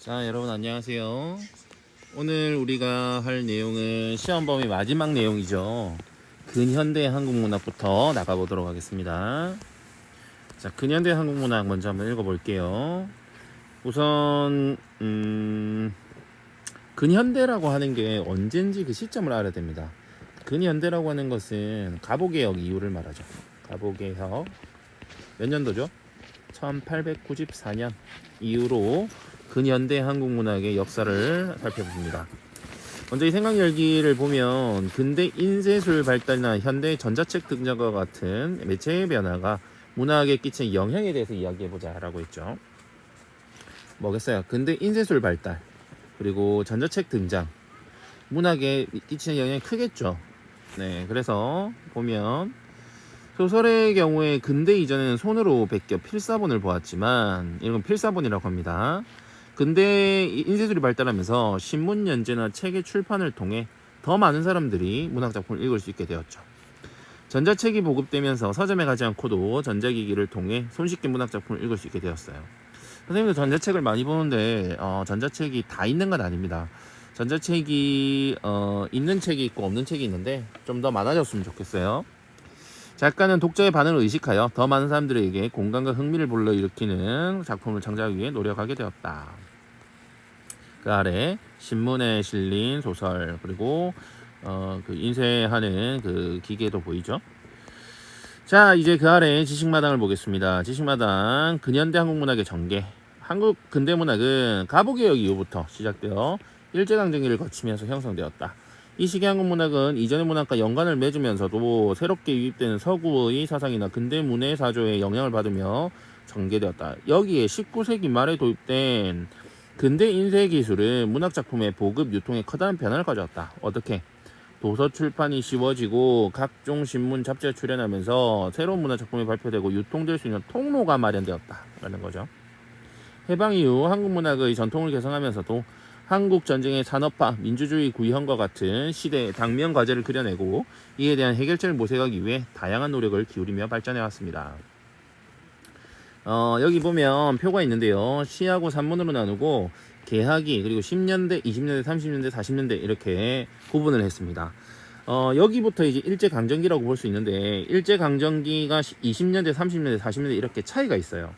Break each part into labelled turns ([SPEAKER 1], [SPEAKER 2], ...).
[SPEAKER 1] 자, 여러분 안녕하세요. 오늘 우리가 할 내용은 시험 범위 마지막 내용이죠. 근현대 한국문학부터 나가보도록 하겠습니다. 자, 근현대 한국문학 먼저 한번 읽어볼게요. 우선 근현대라고 하는 게 언젠지 그 시점을 알아야 됩니다. 근현대라고 하는 것은 가보개혁 이후를 말하죠. 가보개혁 몇 년도죠? 1894년 이후로 근현대 한국문학의 역사를 살펴봅니다. 먼저 이 생각열기를 보면 근대 인쇄술 발달이나 현대 전자책 등장과 같은 매체의 변화가 문학에 끼친 영향에 대해서 이야기해보자 라고 했죠. 뭐겠어요? 근대 인쇄술 발달 그리고 전자책 등장, 문학에 끼치는 영향이 크겠죠. 네, 그래서 보면 소설의 경우에 근대 이전에는 손으로 베껴 필사본을 보았지만 이건 필사본이라고 합니다. 근대 인쇄술이 발달하면서 신문 연재나 책의 출판을 통해 더 많은 사람들이 문학작품을 읽을 수 있게 되었죠. 전자책이 보급되면서 서점에 가지 않고도 전자기기를 통해 손쉽게 문학작품을 읽을 수 있게 되었어요. 선생님도 전자책을 많이 보는데 전자책이 다 있는 건 아닙니다. 전자책이 있는 책이 있고 없는 책이 있는데 좀 더 많아졌으면 좋겠어요. 작가는 독자의 반응을 의식하여 더 많은 사람들에게 공감과 흥미를 불러일으키는 작품을 창작하기 위해 노력하게 되었다. 그 아래 신문에 실린 소설 그리고 그 인쇄하는 그 기계도 보이죠. 자, 이제 그 아래 지식마당을 보겠습니다. 지식마당 근현대 한국문학의 전개. 한국 근대문학은 가보개혁 이후부터 시작되어 일제강점기를 거치면서 형성되었다. 이 시기 한국문학은 이전의 문학과 연관을 맺으면서도 새롭게 유입되는 서구의 사상이나 근대 문해 사조의 영향을 받으며 전개되었다. 여기에 19세기 말에 도입된 근대 인쇄 기술은 문학작품의 보급, 유통에 커다란 변화를 가져왔다. 어떻게? 도서 출판이 쉬워지고 각종 신문, 잡지에 출연하면서 새로운 문학작품이 발표되고 유통될 수 있는 통로가 마련되었다라는 거죠. 해방 이후 한국문학의 전통을 개성하면서도 한국 전쟁의 산업화, 민주주의 구현과 같은 시대의 당면 과제를 그려내고 이에 대한 해결책을 모색하기 위해 다양한 노력을 기울이며 발전해왔습니다. 여기 보면 표가 있는데요. 시하고 산문으로 나누고 개하기 그리고 10년대, 20년대, 30년대, 40년대 이렇게 구분을 했습니다. 여기부터 이제 일제강점기라고 볼 수 있는데 일제강점기가 20년대, 30년대, 40년대 이렇게 차이가 있어요.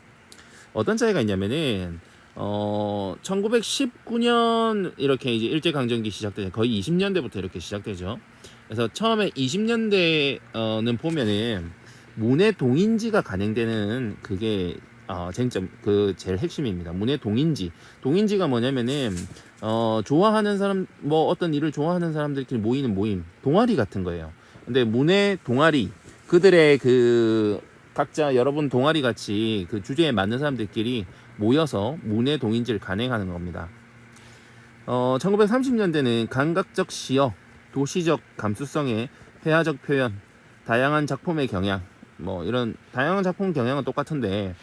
[SPEAKER 1] 어떤 차이가 있냐면은 1919년 이렇게 이제 일제강점기 시작되죠. 거의 20년대부터 이렇게 시작되죠. 그래서 처음에 20년대는 보면은 문해 동인지가 간행되는 그게 쟁점 그 제일 핵심입니다. 문해 동인지가 뭐냐면은 좋아하는 사람 뭐 어떤 일을 좋아하는 사람들끼리 모이는 모임 동아리 같은 거예요. 근데 문해 동아리 그들의 그 각자 여러분 동아리 같이 그 주제에 맞는 사람들끼리 모여서 문해 동인지를 간행하는 겁니다. 1930년대는 감각적 시어, 도시적 감수성의 회화적 표현, 다양한 작품의 경향, 뭐 이런 다양한 작품 경향은 똑같은데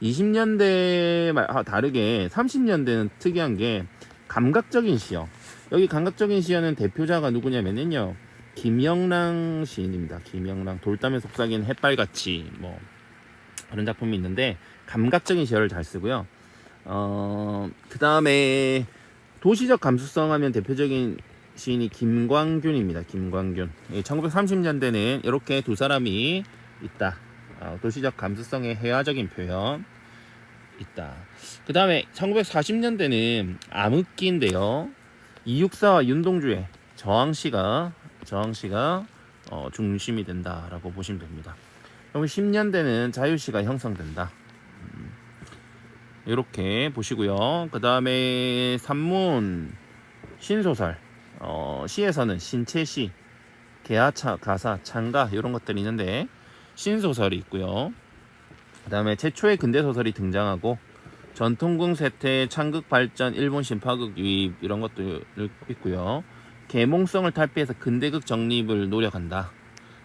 [SPEAKER 1] 20년대 다르게 30년대는 특이한 게 감각적인 시어. 여기 감각적인 시어는 대표자가 누구냐면요. 김영랑 시인입니다. 김영랑 돌담에 속삭인 햇발같이 뭐 그런 작품이 있는데 감각적인 시어를 잘 쓰고요. 그 다음에 도시적 감수성 하면 대표적인 시인이 김광균입니다. 김광균. 1930년대는 이렇게 두 사람이 있다. 도시적 감수성의 회화적인 표현 있다. 그 다음에 1940년대는 암흑기인데요. 이육사와 윤동주의 저항시가 중심이 된다라고 보시면 됩니다. 그럼 10년대는 자유시가 형성된다. 이렇게 보시고요. 그 다음에 산문, 신소설, 시에서는 신체시, 개화차, 가사, 창가 이런 것들이 있는데 신소설이 있고요. 그 다음에 최초의 근대소설이 등장하고 전통궁 쇠퇴, 창극 발전, 일본 신파극 유입 이런 것도 있고요. 계몽성을 탈피해서 근대극 정립을 노력한다.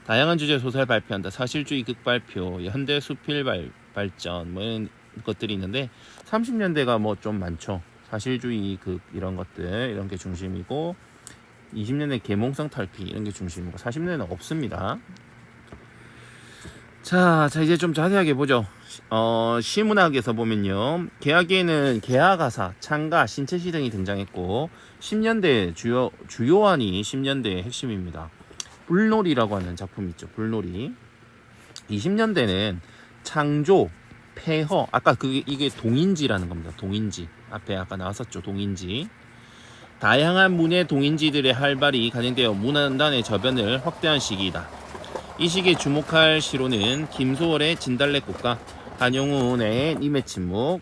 [SPEAKER 1] 다양한 주제 소설 발표한다. 사실주의 극 발표, 현대 수필 발전 뭐 이런 것들이 있는데 30년대가 뭐 좀 많죠. 사실주의 극 이런 것들 이런 게 중심이고 20년대 계몽성 탈피 이런 게 중심이고 40년대는 없습니다. 자 이제 좀 자세하게 보죠. 시문학에서 보면요, 개화기에는 개화가사, 창가, 신채시 등이 등장했고 10년대 주요한이 10년대의 핵심입니다. 불놀이라고 하는 작품이 있죠. 불놀이. 20년대는 창조, 폐허, 아까 이게 동인지라는 겁니다. 동인지 앞에 아까 나왔었죠. 동인지. 다양한 문예 동인지들의 활발이 가진되어 문화단의 저변을 확대한 시기이다. 이 시기에 주목할 시로는 김소월의 진달래꽃과 한용운의 님의 침묵,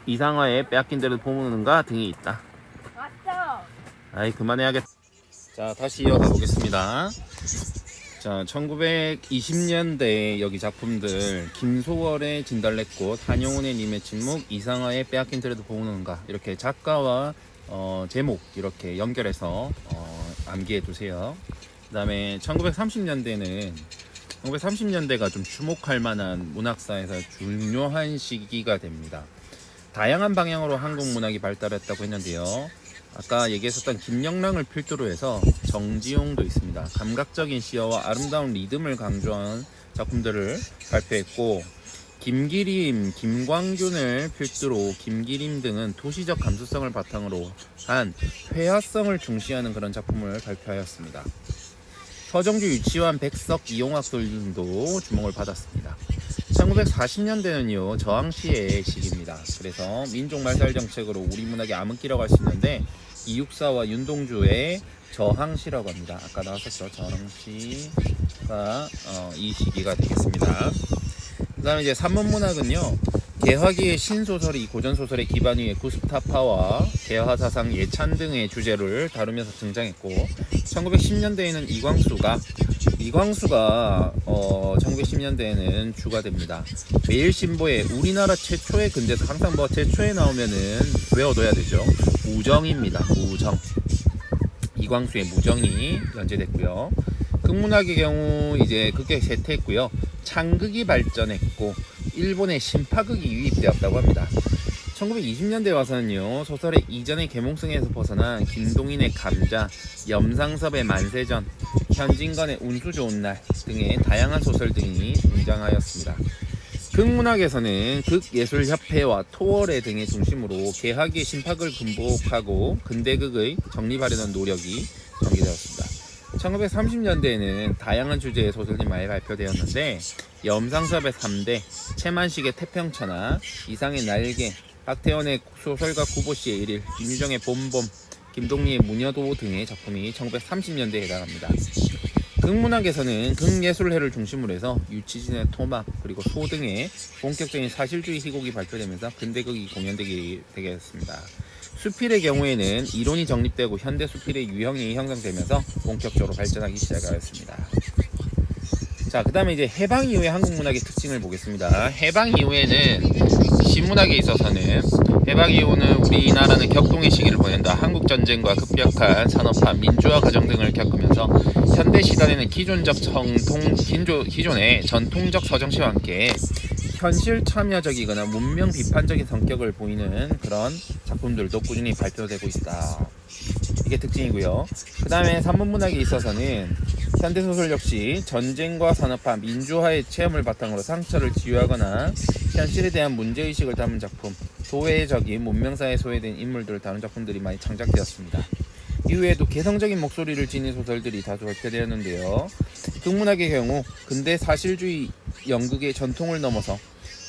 [SPEAKER 1] 이상화의 빼앗긴 대로 보는가 등이 있다.
[SPEAKER 2] 왔어.
[SPEAKER 1] 아이 그만해야겠다. 자 다시 이어가 보겠습니다. 자 1920년대 여기 작품들, 김소월의 진달래꽃, 한용운의 님의 침묵, 이상화의 빼앗긴 대로 보는가, 이렇게 작가와 제목 이렇게 연결해서 암기해 두세요. 그 다음에 1930년대가 좀 주목할 만한 문학사에서 중요한 시기가 됩니다. 다양한 방향으로 한국 문학이 발달했다고 했는데요. 아까 얘기했었던 김영랑을 필두로 해서 정지용도 있습니다. 감각적인 시어와 아름다운 리듬을 강조한 작품들을 발표했고, 김기림, 김광균을 필두로 김기림 등은 도시적 감수성을 바탕으로 한 회화성을 중시하는 그런 작품을 발표하였습니다. 서정주, 유치환, 백석, 이용학 등도 주목을 받았습니다. 1940년대는요 저항시의 시기입니다. 그래서 민족말살 정책으로 우리 문학의 암흑기라고 할 수 있는데, 이육사와 윤동주의 저항시라고 합니다. 아까 나왔었죠. 저항시가 이 시기가 되겠습니다. 그 다음에 이제 산문문학은요, 개화기의 신소설이 고전소설의 기반 위에 구스타파와 개화사상, 예찬 등의 주제를 다루면서 등장했고, 1910년대에는 이광수가 1910년대에는 주가 됩니다. 매일신보에 우리나라 최초의 근대사, 항상 뭐 최초에 나오면은 외워둬야 되죠. 무정입니다. 무정. 이광수의 무정이 연재됐고요. 극문학의 경우 이제 극에 쇠퇴했고요. 창극이 발전했고 일본의 신파극이 유입되었다고 합니다. 1920년대 와서는요, 소설의 이전의 계몽성에서 벗어난 김동인의 감자, 염상섭의 만세전, 현진건의 운수 좋은 날 등의 다양한 소설 등이 등장하였습니다. 극문학에서는 극예술협회와 토월회 등의 중심으로 개화기의 신파극을 극복하고 근대극의 정립하려는 노력이 전개되었습니다. 1930년대에는 다양한 주제의 소설이 많이 발표되었는데, 염상섭의 3대, 채만식의 태평천하, 이상의 날개, 박태원의 소설가 구보씨의 일일, 김유정의 봄봄, 김동리의 무녀도 등의 작품이 1930년대에 해당합니다. 극문학에서는 극예술회를 중심으로 해서 유치진의 토막, 그리고 소 등의 본격적인 사실주의 희곡이 발표되면서 근대극이 공연되게 되겠습니다. 수필의 경우에는 이론이 정립되고 현대 수필의 유형이 형성되면서 본격적으로 발전하기 시작하였습니다. 자, 그 다음에 이제 해방 이후의 한국 문학의 특징을 보겠습니다. 해방 이후에는 신문학에 있어서는, 해방 이후는 우리나라는 격동의 시기를 보낸다. 한국전쟁과 급격한 산업화, 민주화 과정 등을 겪으면서 현대 시단에는 기존의 전통적 서정시와 함께 현실 참여적이거나 문명 비판적인 성격을 보이는 그런 작품들도 꾸준히 발표되고 있다. 이게 특징이고요. 그 다음에 산문문학에 있어서는 현대소설 역시 전쟁과 산업화, 민주화의 체험을 바탕으로 상처를 치유하거나 현실에 대한 문제의식을 담은 작품, 도회적인 문명사에 소외된 인물들을 다룬 작품들이 많이 창작되었습니다. 이후에도 개성적인 목소리를 지닌 소설들이 다수 발표되었는데요. 극문학의 경우 근대 사실주의 연극의 전통을 넘어서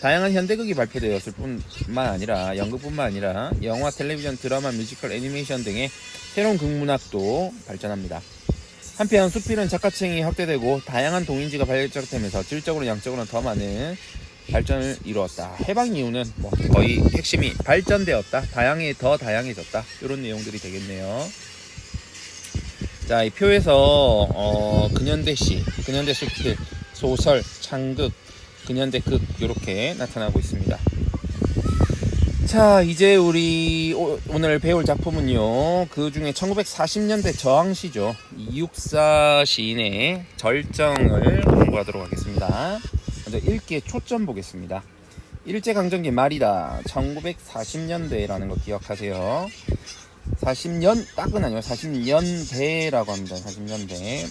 [SPEAKER 1] 다양한 현대극이 발표되었을 뿐만 아니라, 연극뿐만 아니라 영화, 텔레비전, 드라마, 뮤지컬, 애니메이션 등의 새로운 극문학도 발전합니다. 한편 수필은 작가층이 확대되고 다양한 동인지가 발전되면서 질적으로 양적으로는 더 많은 발전을 이루었다. 해방 이후는 거의 핵심이 발전되었다, 더 다양해졌다, 이런 내용들이 되겠네요. 자, 이 표에서 근현대 시, 근현대 수필, 소설, 창극, 근현대 극 이렇게 나타나고 있습니다. 자, 이제 우리 오늘 배울 작품은요, 그 중에 1940년대 저항시죠. 이육사 시인의 절정을 공부하도록 하겠습니다. 먼저 읽기에 초점 보겠습니다. 일제강점기 말이다. 1940년대라는 거 기억하세요. 40년 딱은 아니고 40년대라고 합니다. 40년대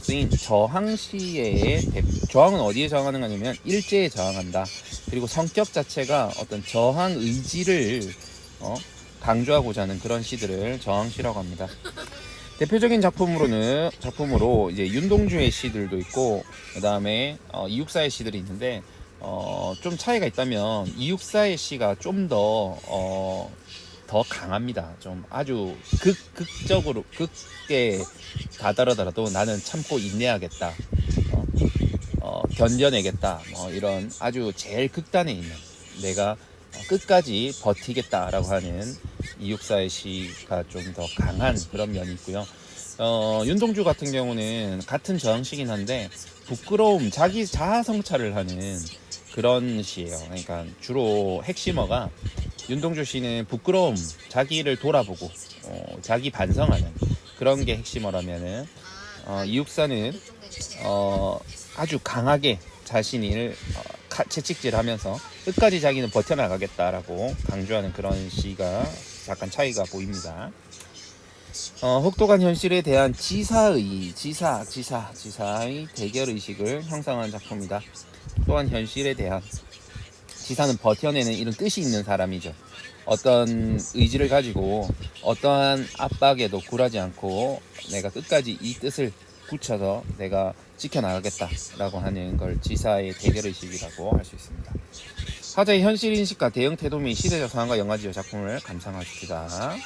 [SPEAKER 1] 쓰인 저항시의 저항은 어디에 저항하는 거냐면 일제에 저항한다. 그리고 성격 자체가 어떤 저항 의지를 강조하고자 하는 그런 시들을 저항시라고 합니다. 대표적인 작품으로 이제 윤동주의 시들도 있고, 그 다음에 이육사의 시들이 있는데, 좀 차이가 있다면 이육사의 시가 좀 더 강합니다. 좀 아주 극적으로 극에 다다르더라도 나는 참고 인내하겠다, 견뎌내겠다, 이런 아주 제일 극단에 있는 내가 끝까지 버티겠다라고 하는 이육사의 시가 좀 더 강한 그런 면이 있고요. 윤동주 같은 경우는 같은 저항시긴 한데 부끄러움, 자기 자아 성찰을 하는 그런 시예요. 그러니까 주로 핵심어가 윤동주 씨는 부끄러움, 자기를 돌아보고 자기 반성하는 그런 게 핵심어라면은 이육사는 아주 강하게 자신을 채찍질하면서 끝까지 자기는 버텨나가겠다라고 강조하는 그런 시가 약간 차이가 보입니다. 혹독한 현실에 대한 지사의 대결의식을 형성한 작품이다. 또한 현실에 대한 지사는 버텨내는 이런 뜻이 있는 사람이죠. 어떤 의지를 가지고 어떠한 압박에도 굴하지 않고 내가 끝까지 이 뜻을 굳혀서 내가 지켜나가겠다라고 하는 걸 지사의 대결의식이라고 할 수 있습니다. 화자의 현실인식과 대응 태도 및 시대적 상황과 연관지어 작품을 감상하십시다.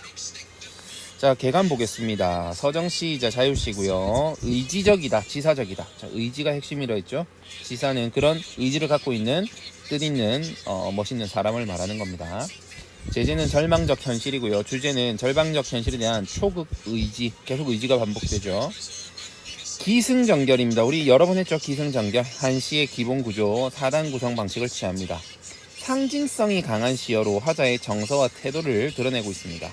[SPEAKER 1] 자, 개감 보겠습니다. 서정시이자 자유시고요. 의지적이다, 지사적이다. 자, 의지가 핵심이라 했죠. 지사는 그런 의지를 갖고 있는 뜻있는 멋있는 사람을 말하는 겁니다. 제재는 절망적 현실이고요. 주제는 절망적 현실에 대한 초극 의지, 계속 의지가 반복되죠. 기승전결입니다. 우리 여러 번 했죠. 기승전결. 한 시의 기본 구조, 4단 구성 방식을 취합니다. 상징성이 강한 시어로 화자의 정서와 태도를 드러내고 있습니다.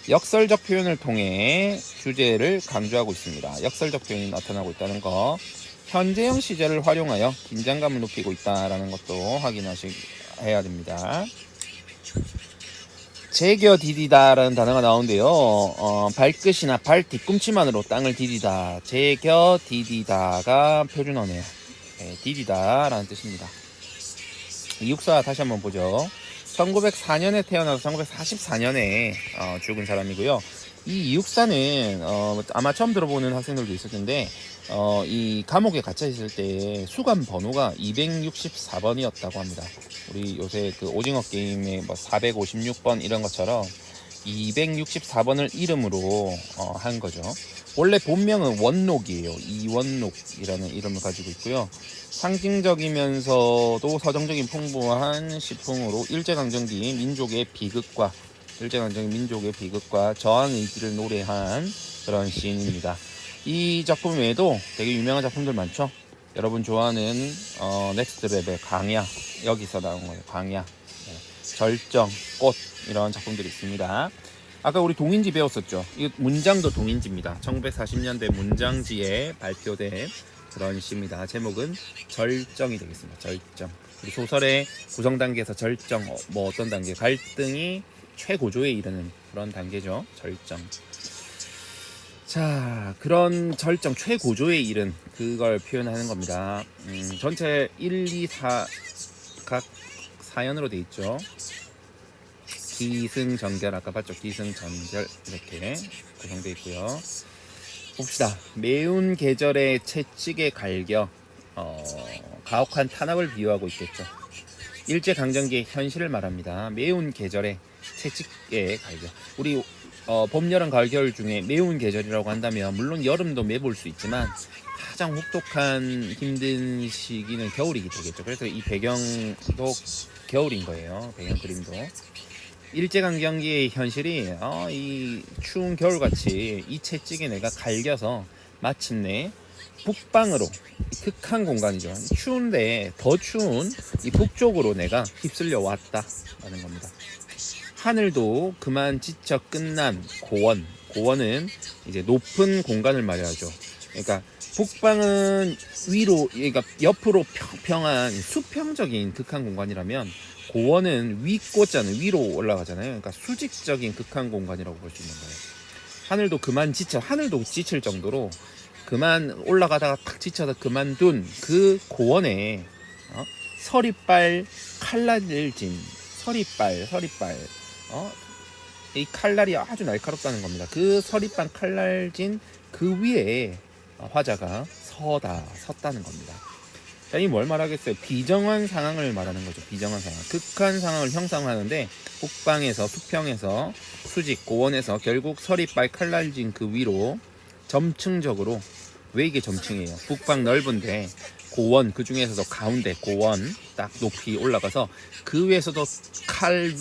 [SPEAKER 1] 역설적 표현을 통해 주제를 강조하고 있습니다. 역설적 표현이 나타나고 있다는 거, 현재형 시제를 활용하여 긴장감을 높이고 있다는 것도 확인해야 됩니다. 제겨 디디다라는 단어가 나오는데요. 발끝이나 발 뒤꿈치만으로 땅을 디디다. 제겨 디디다가 표준어네요. 네, 디디다라는 뜻입니다. 이육사 다시 한번 보죠. 1904년에 태어나서 1944년에 죽은 사람이고요. 이 이육사는 아마 처음 들어보는 학생들도 있을 텐데 이 감옥에 갇혀 있을 때 수감 번호가 264번이었다고 합니다. 우리 요새 그 오징어 게임에 뭐 456번 이런 것처럼 264번을 이름으로 한 거죠. 원래 본명은 원록이에요. 이원록이라는 이름을 가지고 있고요. 상징적이면서도 서정적인 풍부한 시풍으로 일제강점기 민족의 비극과 저항 의지를 노래한 그런 시인입니다. 이 작품 외에도 되게 유명한 작품들 많죠. 여러분 좋아하는 넥스트 레벨 강야, 여기서 나온 거예요. 강야, 절정, 꽃 이런 작품들이 있습니다. 아까 우리 동인지 배웠었죠. 이 문장도 동인지입니다. 1940년대 문장지에 발표된 그런 시입니다. 제목은 절정이 되겠습니다. 절정. 우리 소설의 구성 단계에서 절정, 뭐 어떤 단계, 갈등이 최고조에 이르는 그런 단계죠. 절정. 자, 그런 절정 최고조에 이른 그걸 표현하는 겁니다. 전체 1, 2, 4 각 사연으로 돼 있죠. 기승전결, 아까 봤죠? 기승전결 이렇게 구성되어 있고요. 봅시다. 매운 계절의 채찍에 갈겨 가혹한 탄압을 비유하고 있겠죠. 일제강점기의 현실을 말합니다. 매운 계절에 채찍에 갈겨. 우리 봄, 여름, 가을, 겨울 중에 매운 계절이라고 한다면 물론 여름도 매볼 수 있지만 가장 혹독한 힘든 시기는 겨울이기 되겠죠. 그래서 이 배경도 겨울인 거예요. 배경 그림도. 일제강점기의 현실이 이 추운 겨울같이 이 채찍에 내가 갈겨서 마침내 북방으로, 극한 공간이죠. 추운데 더 추운 이 북쪽으로 내가 휩쓸려 왔다라는 겁니다. 하늘도 그만 지쳐 끝난 고원은 이제 높은 공간을 말하죠. 그러니까 북방은 위로, 그러니까 옆으로 평평한 수평적인 극한 공간이라면, 고원은 윗고자는 위로 올라가잖아요. 그러니까 수직적인 극한 공간이라고 볼 수 있는 거예요. 하늘도 지칠 정도로 그만 올라가다가 탁 지쳐서 그만둔 그 고원에 서리빨 칼날을 진 서리빨 이 칼날이 아주 날카롭다는 겁니다. 그 서리빨 칼날 진 그 위에 화자가 섰다는 겁니다. 자, 이 뭘 말하겠어요? 비정한 상황을 말하는 거죠. 비정한 상황, 극한 상황을 형성하는데, 북방에서 수평에서 수직 고원에서 결국 서리빨 칼날진 그 위로 점층적으로, 왜 이게 점층이에요? 북방 넓은데 고원, 그 중에서도 가운데 고원 딱 높이 올라가서 그 위에서도 칼날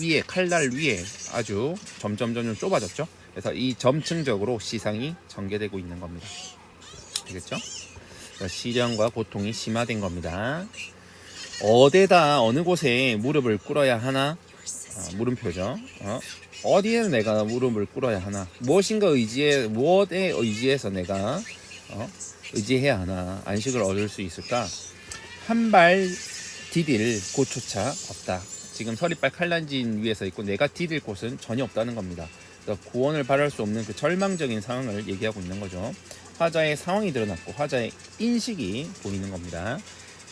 [SPEAKER 1] 위에 아주 점점 좁아졌죠. 그래서 이 점층적으로 시상이 전개되고 있는 겁니다. 되겠죠? 시련과 고통이 심화된 겁니다. 어느 곳에 무릎을 꿇어야 하나? 물음표죠. 어디에 내가 무릎을 꿇어야 하나? 무엇에 의지해서 내가 의지해야 하나? 안식을 얻을 수 있을까? 한 발 디딜 곳조차 없다. 지금 서리빨 칼날진 위에서 있고 내가 디딜 곳은 전혀 없다는 겁니다. 구원을 바랄 수 없는 그 절망적인 상황을 얘기하고 있는 거죠. 화자의 상황이 드러났고 화자의 인식이 보이는 겁니다.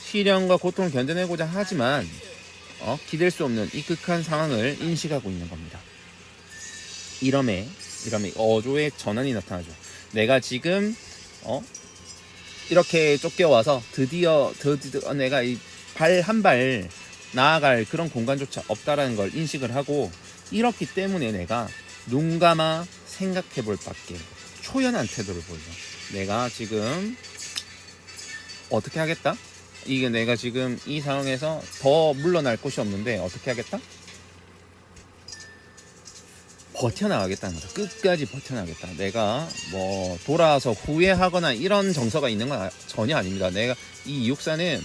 [SPEAKER 1] 시련과 고통을 견뎌내고자 하지만 기댈 수 없는 이 극한 상황을 인식하고 있는 겁니다. 이러면 어조의 전환이 나타나죠. 내가 지금 이렇게 쫓겨와서 드디어 내가 이 발 한 발 나아갈 그런 공간조차 없다라는 걸 인식을 하고, 이렇기 때문에 내가 눈 감아 생각해 볼 밖에 초연한 태도를 보이죠. 내가 지금 어떻게 하겠다? 이게 내가 지금 이 상황에서 더 물러날 곳이 없는데 어떻게 하겠다? 버텨나가겠다는 거죠. 끝까지 버텨나가겠다. 내가 뭐 돌아와서 후회하거나 이런 정서가 있는 건 전혀 아닙니다. 내가 이 육사는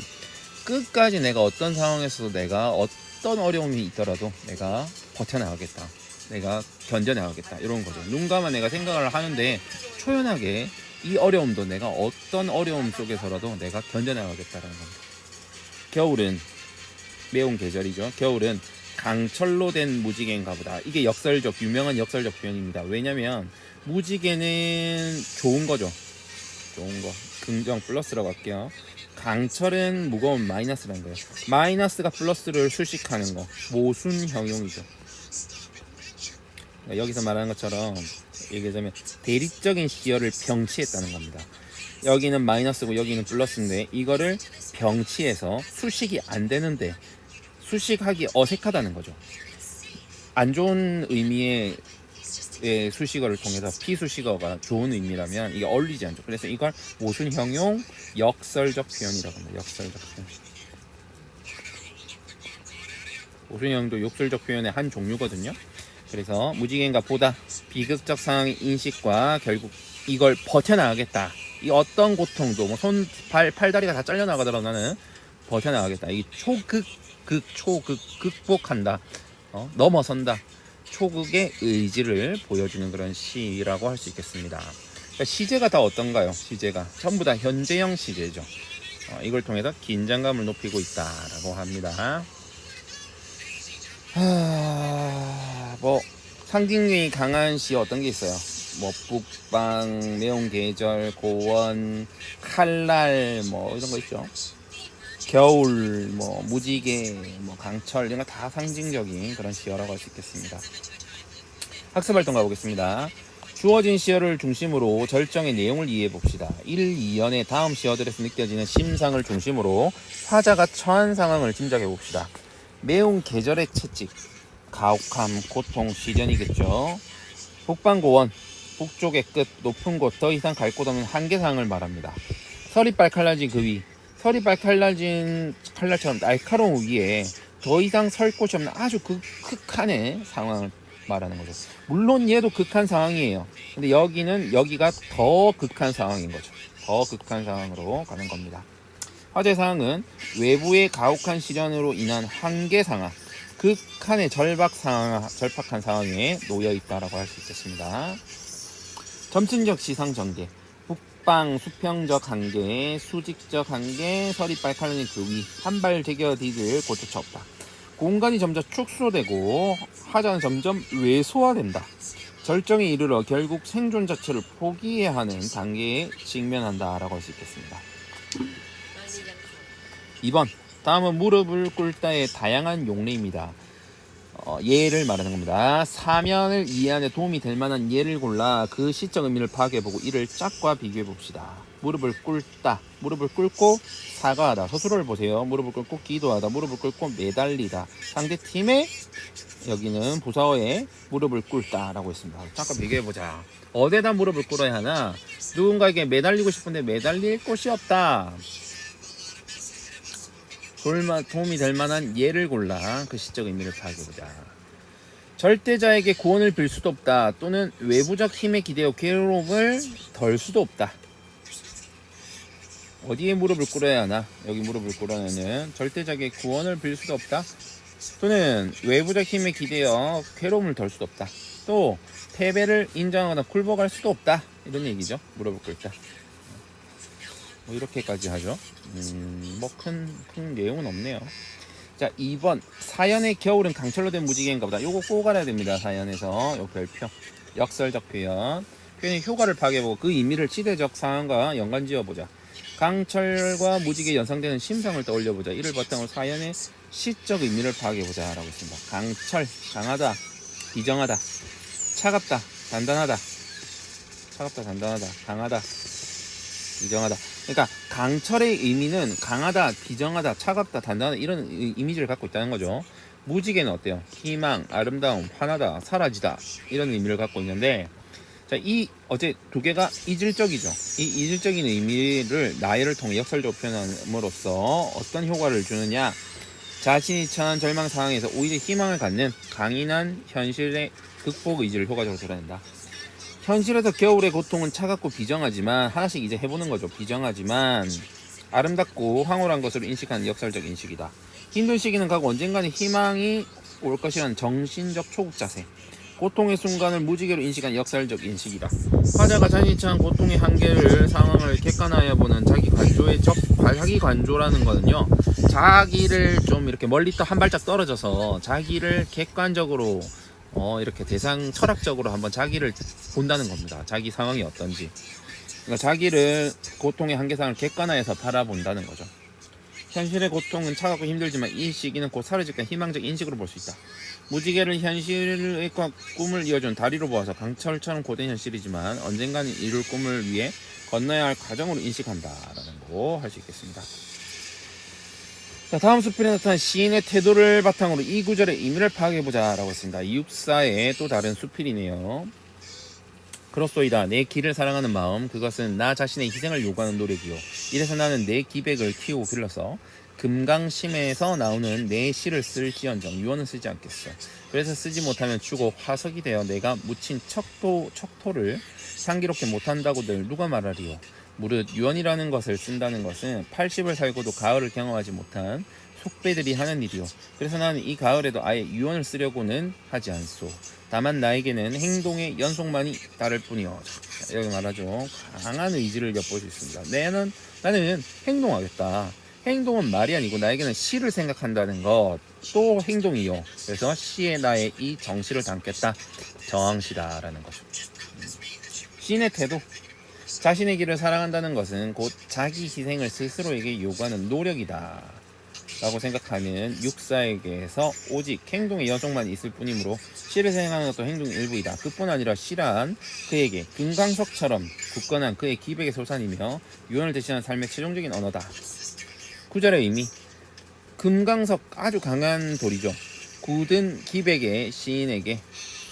[SPEAKER 1] 끝까지 내가 어떤 상황에서도 내가 어떤 어려움이 있더라도 내가 버텨나가겠다. 내가 견뎌나가겠다. 이런 거죠. 눈 감아 내가 생각을 하는데 초연하게 이 어려움도 내가 어떤 어려움 속에서라도 내가 견뎌나가겠다라는 겁니다. 겨울은 매운 계절이죠. 겨울은 강철로 된 무지개인가 보다. 이게 유명한 역설적 표현입니다. 왜냐면 무지개는 좋은 거죠. 좋은 거. 긍정 플러스라고 할게요. 강철은 무거운 마이너스라는 거예요. 마이너스가 플러스를 수식하는 거. 모순형용이죠. 여기서 말하는 것처럼 얘기하자면 대립적인 시열을 병치했다는 겁니다. 여기는 마이너스고 여기는 플러스인데 이거를 병치해서 수식이 안 되는데 수식하기 어색하다는 거죠. 안 좋은 의미의 수식어를 통해서 피수식어가 좋은 의미라면 이게 어울리지 않죠. 그래서 이걸 모순형용 역설적 표현이라고 합니다. 역설적 표현. 모순형도 역설적 표현의 한 종류거든요. 그래서 무지개인가 보다 비극적 상황의 인식과 결국 이걸 버텨나가겠다. 이 어떤 고통도 뭐 팔다리가 다 잘려나가더라도 나는 버텨나가겠다. 이 극복한다. 넘어선다. 초극의 의지를 보여주는 그런 시라고 할 수 있겠습니다. 그러니까 시제가 다 어떤가요? 시제가 전부 다 현재형 시제죠. 이걸 통해서 긴장감을 높이고 있다라고 합니다. 뭐 상징력이 강한 시 어떤 게 있어요? 뭐 북방, 매운 계절, 고원, 칼날 뭐 이런 거 있죠. 겨울, 뭐 무지개, 뭐 강철 이런 거 다 상징적인 그런 시어라고 할 수 있겠습니다. 학습 활동 가보겠습니다. 주어진 시어를 중심으로 절정의 내용을 이해해 봅시다. 1, 2연의 다음 시어들에서 느껴지는 심상을 중심으로 화자가 처한 상황을 짐작해 봅시다. 매운 계절의 채찍, 가혹함, 고통, 시련이겠죠. 북방고원, 북쪽의 끝, 높은 곳, 더 이상 갈 곳 없는 한계상을 말합니다. 서리빨 칼날진 그 위, 서리빨 칼날진 칼날처럼 날카로운 위에 더 이상 설 곳이 없는 아주 극한의 상황을 말하는 거죠. 물론 얘도 극한 상황이에요. 근데 여기가 더 극한 상황인 거죠. 더 극한 상황으로 가는 겁니다. 화제 사항은 외부의 가혹한 시련으로 인한 한계 상황, 극한의 절박한 상황에 놓여 있다라고 할 수 있겠습니다. 점층적 시상 전개. 옥방 수평적 1개, 수직적 1개, 서리발 칼로니 그 위, 한발 제겨 디딜 고추차 없다. 공간이 점점 축소되고 하자는 점점 왜소화된다. 절정에 이르러 결국 생존 자체를 포기해야 하는 단계에 직면한다 라고 할 수 있겠습니다. 2번, 다음은 무릎을 꿇다의 다양한 용례입니다. 예를 말하는 겁니다. 사면을 이해하는 데 도움이 될 만한 예를 골라 그 시적 의미를 파악해보고 이를 짝과 비교해 봅시다. 무릎을 꿇다, 무릎을 꿇고 사과하다. 서술어를 보세요. 무릎을 꿇고 기도하다, 무릎을 꿇고 매달리다. 상대 팀의 여기는 부사어에 무릎을 꿇다 라고 했습니다. 잠깐 비교해 보자. 어디에다 무릎을 꿇어야 하나? 누군가에게 매달리고 싶은데 매달릴 곳이 없다. 도움이 될 만한 예를 골라 그 시적 의미를 파악해보자. 절대자에게 구원을 빌 수도 없다. 또는 외부적 힘에 기대어 괴로움을 덜 수도 없다. 어디에 무릎을 꿇어야 하나? 여기 무릎을 꿇어야는 절대자에게 구원을 빌 수도 없다. 또는 외부적 힘에 기대어 괴로움을 덜 수도 없다. 또 패배를 인정하거나 굴복할 수도 없다. 이런 얘기죠. 무릎을 꿇다. 뭐 이렇게까지 하죠. 뭐 큰 내용은 없네요. 자, 2번 사연의 겨울은 강철로 된 무지개인가 보다. 요거 꼭 알아야 됩니다. 사연에서 요 별표 역설적 표현의 효과를 파악해보고 그 의미를 시대적 상황과 연관지어보자. 강철과 무지개 연상되는 심성을 떠올려보자. 이를 바탕으로 사연의 시적 의미를 파악해보자 라고 했습니다. 강철, 강하다, 비정하다, 차갑다, 단단하다, 강하다, 비정하다. 그러니까 강철의 의미는 강하다, 비정하다, 차갑다, 단단하다 이런 이미지를 갖고 있다는 거죠. 무지개는 어때요? 희망, 아름다움, 환하다, 사라지다 이런 의미를 갖고 있는데, 자, 이 어제 두 개가 이질적이죠. 이 이질적인 의미를 나열을 통해 역설적으로 표현함으로써 어떤 효과를 주느냐? 자신이 처한 절망 상황에서 오히려 희망을 갖는 강인한 현실의 극복 의지를 효과적으로 드러낸다. 현실에서 겨울의 고통은 차갑고 비정하지만, 하나씩 이제 해보는 거죠. 비정하지만 아름답고 황홀한 것으로 인식하는 역설적 인식이다. 힘든 시기는 가고 언젠가는 희망이 올 것이라는 정신적 초국 자세. 고통의 순간을 무지개로 인식한 역설적 인식이다. 화자가 자신이 처한 고통의 한계를 상황을 객관하여 보는 자기 관조라는 거는요, 자기를 좀 이렇게 멀리 한 발짝 떨어져서 자기를 객관적으로 이렇게 대상 철학적으로 한번 자기를 본다는 겁니다. 자기 상황이 어떤지. 그러니까 자기를 고통의 한계상을 객관화해서 바라본다는 거죠. 현실의 고통은 차갑고 힘들지만 이 시기는 곧 사라질 까 희망적 인식으로 볼 수 있다. 무지개를 현실의 꿈을 이어준 다리로 보아서 강철처럼 고된 현실이지만 언젠가는 이룰 꿈을 위해 건너야 할 과정으로 인식한다라는 거 할 수 있겠습니다. 자, 다음 수필에 나타난 시인의 태도를 바탕으로 이 구절의 의미를 파악해보자 라고 했습니다. 이육사의 또 다른 수필이네요. 그렇소이다. 내 길을 사랑하는 마음, 그것은 나 자신의 희생을 요구하는 노력이요. 이래서 나는 내 기백을 키우고 길러서 금강심에서 나오는 내 시를 쓸지언정 유언은 쓰지 않겠어. 그래서 쓰지 못하면 죽어 화석이 되어 내가 묻힌 척토를 향기롭게 못한다고들 누가 말하리요. 무릇 유언이라는 것을 쓴다는 것은 80을 살고도 가을을 경험하지 못한 속배들이 하는 일이요. 그래서 나는 이 가을에도 아예 유언을 쓰려고는 하지 않소. 다만 나에게는 행동의 연속만이 따를 뿐이요. 여기 말하죠. 강한 의지를 엿볼 수 있습니다. 나는 행동하겠다. 행동은 말이 아니고 나에게는 시를 생각한다는 것 또 행동이요. 그래서 시에 나의 이 정시를 담겠다. 정시다라는 거죠. 시인의 태도. 자신의 길을 사랑한다는 것은 곧 자기 희생을 스스로에게 요구하는 노력이다 라고 생각하는 육사에게서 오직 행동의 연속만 있을 뿐이므로 시를 생각하는 것도 행동의 일부이다. 그뿐 아니라 시란 그에게 금강석처럼 굳건한 그의 기백의 소산이며 유언을 대신하는 삶의 최종적인 언어다. 구절의 의미. 금강석, 아주 강한 돌이죠. 굳은 기백의 시인에게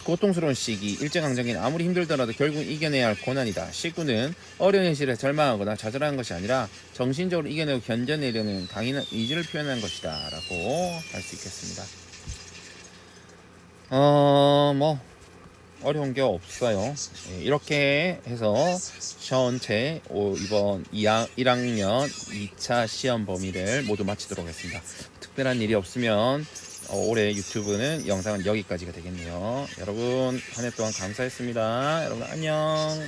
[SPEAKER 1] 고통스러운 시기, 일제강점기는 아무리 힘들더라도 결국은 이겨내야 할 고난이다. 시구는 어려운 현실에 절망하거나 좌절하는 것이 아니라 정신적으로 이겨내고 견뎌내려는 강인한 의지를 표현하는 것이다 라고 할 수 있겠습니다. 뭐 어려운 게 없어요. 이렇게 해서 전체 이번 1학년 2차 시험 범위를 모두 마치도록 하겠습니다. 특별한 일이 없으면 올해 유튜브는 영상은 여기까지가 되겠네요. 여러분 한 해 동안 감사했습니다. 여러분 안녕.